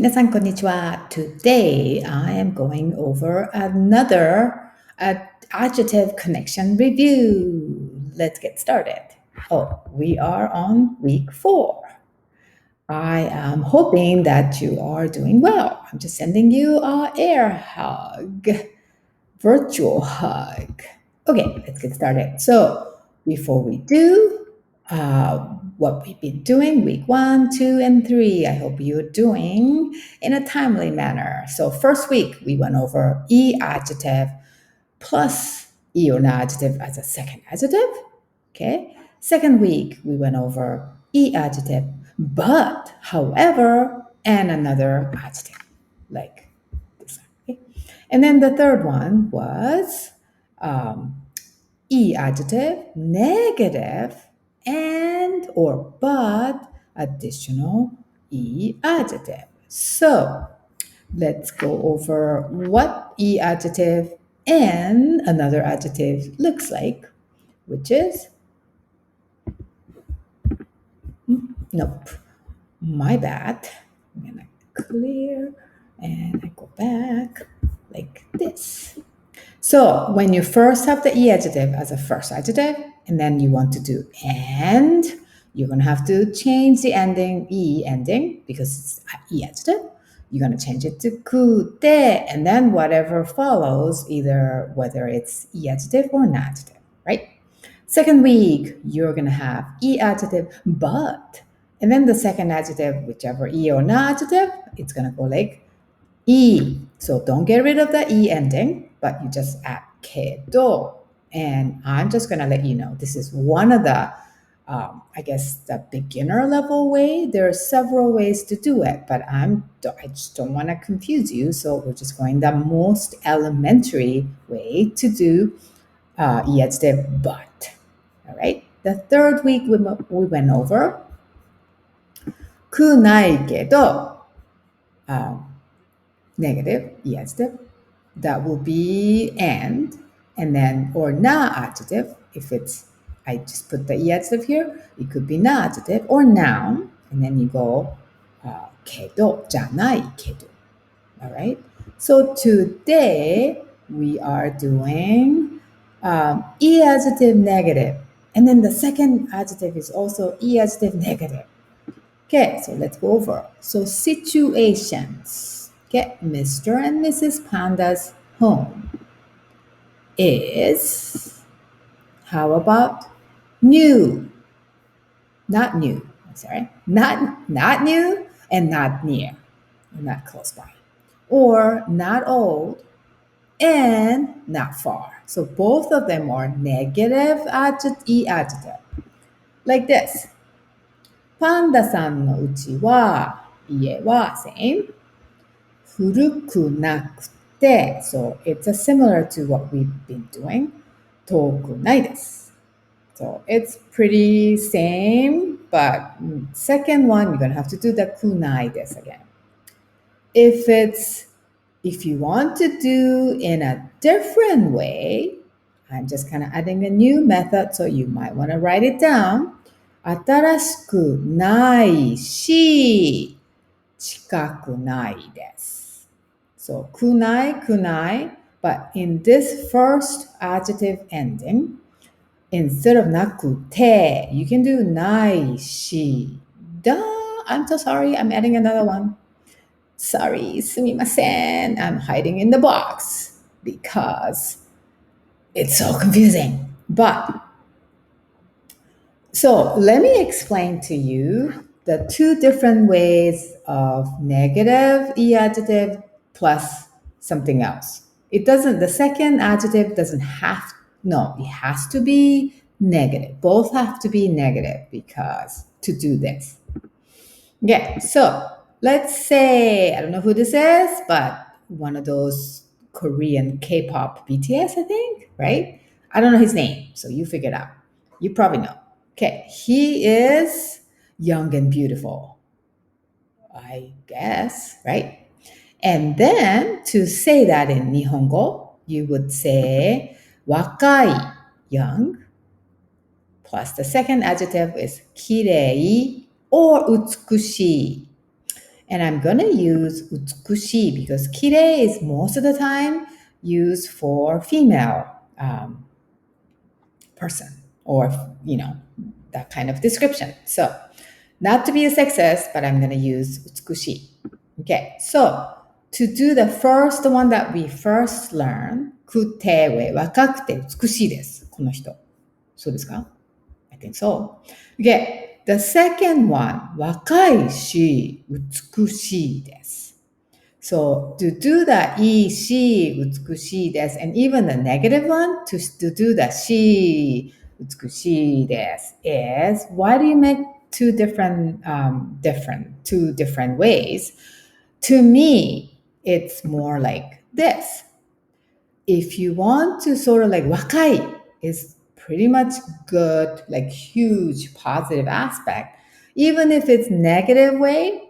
皆さん、こんにちは。Today, I am going over another adjective connection review. Let's get started. Oh, we are on week 4. I am hoping that you are doing well. I'm just sending you a air hug, virtual hug. Okay, let's get started. So, before we do, what we've been doing week 1, 2, and 3. I hope you're doing in a timely manner. So, first week, we went over E adjective plus E or na adjective as a second adjective. Okay. Second week, we went over E adjective, but, however, and another adjective, like this. Okay. And then the third one was E adjective, negative, and or but additional E adjective. So let's go over what E adjective and another adjective looks like, which is, nope, my bad. I'm gonna clear and I go back like this. So when you first have the E adjective as a first adjective, and then you want to do and, you're going to have to change the ending, E ending, because it's E adjective. You're going to change it to ku, te, and then whatever follows, either whether it's E adjective or an adjective, right? Second week, you're going to have E adjective, but, and then the second adjective, whichever E or na adjective, it's going to go like E. So don't get rid of the E ending, but you just add kedo. And I'm just going to let you know, this is one of the, I guess, the beginner level way. There are several ways to do it, but I just don't want to confuse you. So we're just going the most elementary way to do E adjective, but. All right. The third week we went over kunai kedo. Negative, E adjective, that will be and then, or na adjective, if it's, I just put the E adjective here, it could be na adjective or noun, and then you go, kedo, janai kedo. All right. So today we are doing E adjective negative, and then the second adjective is also E adjective negative. Okay, so let's go over. So situations. Okay, Mr. and Mrs. Panda's home is, how about new? Not new. I'm sorry. Not new and not near. Not close by. Or not old and not far. So both of them are negative adjective, E adjective. Like this. パンダさんの家は、家は same. 古くなくて so it's a similar to what we've been doing. 遠くないです. So it's pretty same, but second one, you're going to have to do the kunai desu again. If you want to do in a different way, I'm just kind of adding a new method, so you might want to write it down. 新しくないし、近くないです. So, kunai, kunai, but in this first adjective ending, instead of nakute, you can do nai shi. Duh, I'm so sorry, I'm adding another one. Sorry, sumimasen, I'm hiding in the box because it's so confusing. But, so let me explain to you the two different ways of negative E adjective plus something else. It doesn't, the second adjective doesn't have, no, it has to be negative. Both have to be negative because to do this. Okay, so let's say, I don't know who this is, but one of those Korean K-pop BTS, I think, right? I don't know his name, so you figure it out. You probably know. Okay, he is young and beautiful, I guess, right? And then to say that in Nihongo, you would say wakai, young, plus the second adjective is kirei or utsukushii. And I'm going to use 美しい because 綺麗 is most of the time used for female person or, that kind of description. So, not to be a sexist, but I'm going to use 美しい. Okay, so to do the first one that we first learned, くて 若くて美しいです。この人。そうですか? I think so. Okay, the second one, 若いし美しいです. So to do the いいし美しいです and even the negative one to do the し美しいです is why do you make two different ways? To me, it's more like this. If you want to sort of like 若い is pretty much good, like huge positive aspect. Even if it's negative way,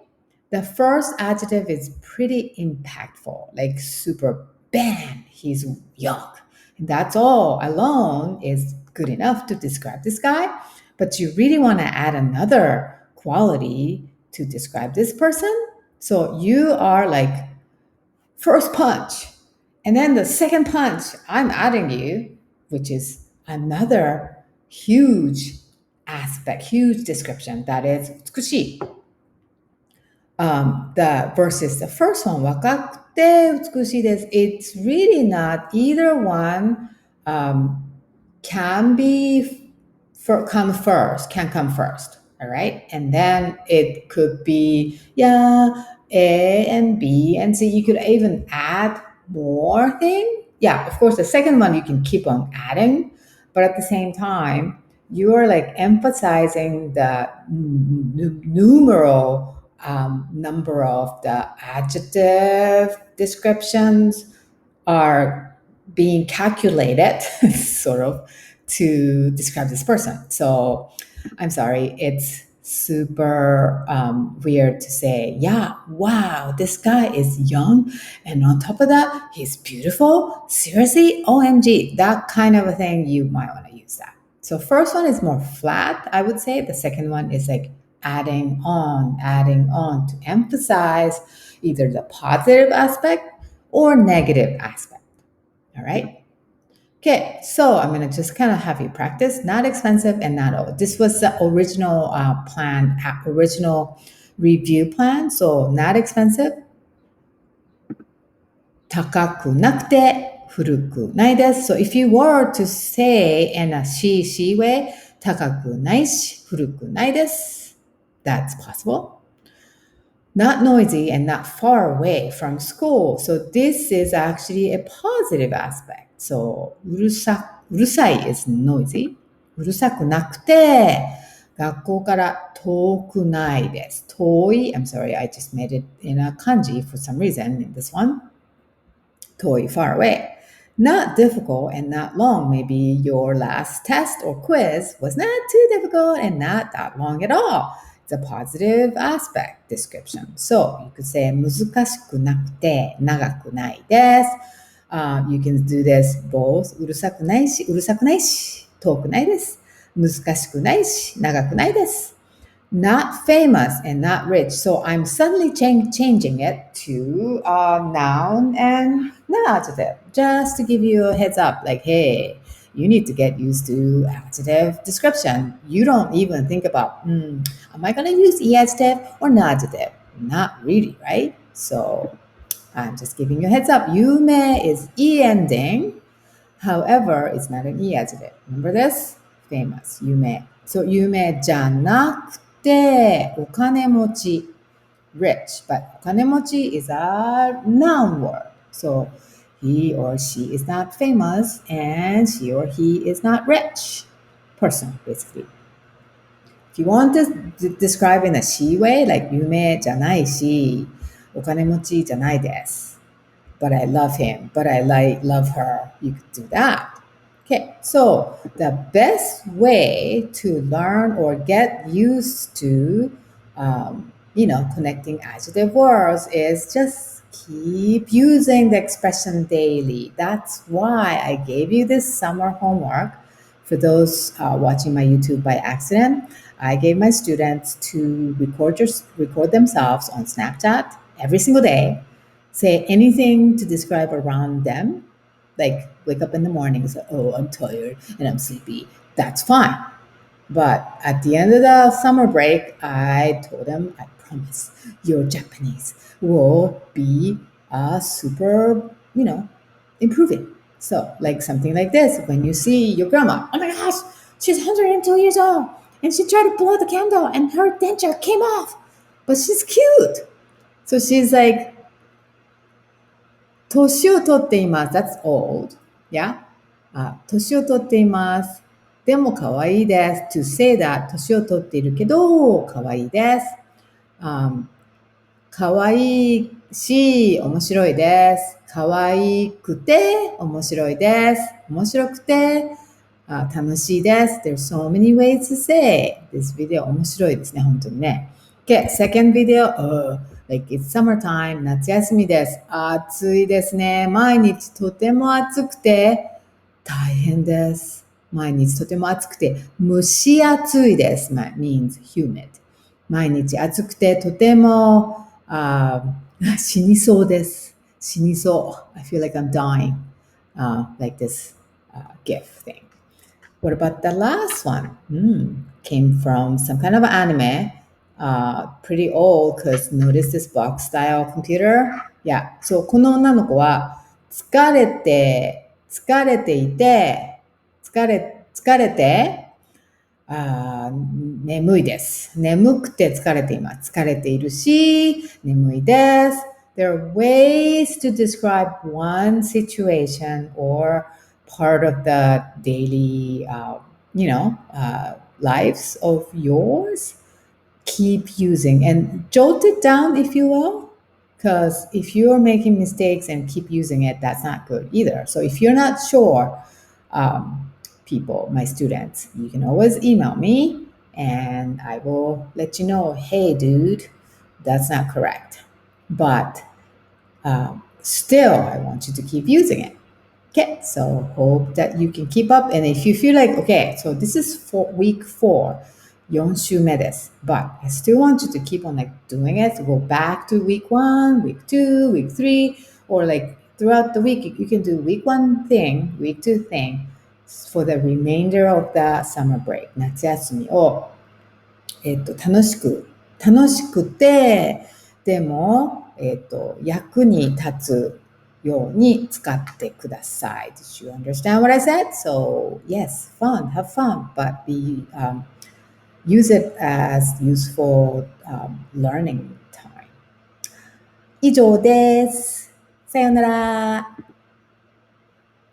the first adjective is pretty impactful, like super bam, he's young. And that's all alone is good enough to describe this guy. But you really want to add another quality to describe this person. So you are like first punch. And then the second punch, I'm adding you, which is another huge aspect, huge description that is 美しい. The versus the first one, 若くて美しいです. It's really not either one can come first. All right. And then it could be, yeah, A and B and C. You could even add more thing. Yeah, of course, the second one you can keep on adding, but at the same time, you are like emphasizing the numeral number of the adjective descriptions are being calculated, sort of, to describe this person. So I'm sorry, it's super weird to say, yeah, wow, this guy is young. And on top of that, he's beautiful. Seriously, OMG, that kind of a thing, you might want to use that. So first one is more flat, I would say. The second one is like adding on to emphasize either the positive aspect or negative aspect. All right. Okay, so I'm gonna just kind of have you practice. Not expensive and not old. This was the original original review plan. So not expensive, 高くなくて古くないです. So if you were to say in a she way, 高くないし古くないです. That's possible. Not noisy and not far away from school. So this is actually a positive aspect. So うるさい is noisy. うるさくなくて学校から遠くないです。遠い I'm sorry, I just made it in a kanji for some reason in this one. 遠い far away. Not difficult and not long. Maybe your last test or quiz was not too difficult and not that long at all. It's a positive aspect description. So you could say 難しくなくて長くないです。You can do this both うるさくないし遠くないです。難しくないし長くないです。Not famous and not rich. So I'm suddenly changing it to noun and not adjective, just to give you a heads up. Like, hey, you need to get used to adjective description. You don't even think about, am I going to use e adjective or not adjective? Not really, right? So I'm just giving you a heads up. Yume is e ending. However, it's not an e adjective. Remember this? Famous. Yume. So 夢じゃなくてお金持ち rich, but お金持ち is a noun word. So he or she is not famous and she or he is not rich person, basically. If you want to describe in a she way, like 夢じゃないしお金持ちじゃないです but I love him, but I love her, you could do that. Okay, so the best way to learn or get used to, connecting adjective words is just keep using the expression daily. That's why I gave you this summer homework For those watching my YouTube by accident, I gave my students to record themselves on Snapchat every single day, say anything to describe around them, like wake up in the morning and say, "Oh, I'm tired and I'm sleepy." That's fine. But at the end of the summer break, I told them, I promise your Japanese will be super, improving. So, like something like this, when you see your grandma, oh my gosh, she's 102 years old, and she tried to blow the candle, and her denture came off, but she's cute. So she's like, 年を取っています。That's old. Yeah? 年を取っています。でも可愛いです。To say that 年を取っているけど可愛いです。可愛いし面白いです。可愛くて面白いです。面白くて楽しいです。There's so many ways to say this video 面白いですね、本当にね。Okay, second video, like it's summertime, 夏休みです。暑いですね。毎日とても暑くて大変です。毎日とても暑くて蒸し暑いです。means humid. 毎日暑くてとても死にそうです。死にそう。I feel like I'm dying. Like this GIF thing. What about the last one? Came from some kind of anime. Pretty old because notice this box style computer. Yeah. So この女の子は疲れていて、疲れて、眠いです。眠くて疲れています。疲れているし、眠いです。There are ways to describe one situation or part of the daily, lives of yours. Keep using and jot it down if you will. Because if you're making mistakes and keep using it, that's not good either. So if you're not sure, people, my students, you can always email me and I will let you know, hey, dude, that's not correct. But still, I want you to keep using it. Okay, so hope that you can keep up. And if you feel like, okay, so this is for week 4, 4週目です. But I still want you to keep on like doing it. So go back to week 1, week 2, week 3, or like throughout the week, you can do week 1 thing, week 2 thing for the remainder of the summer break. 夏休みを、楽しくて、でも、役に立つように使ってください。Did you understand what I said? So, yes, have fun, but use it as useful learning time. 以上です。さようなら。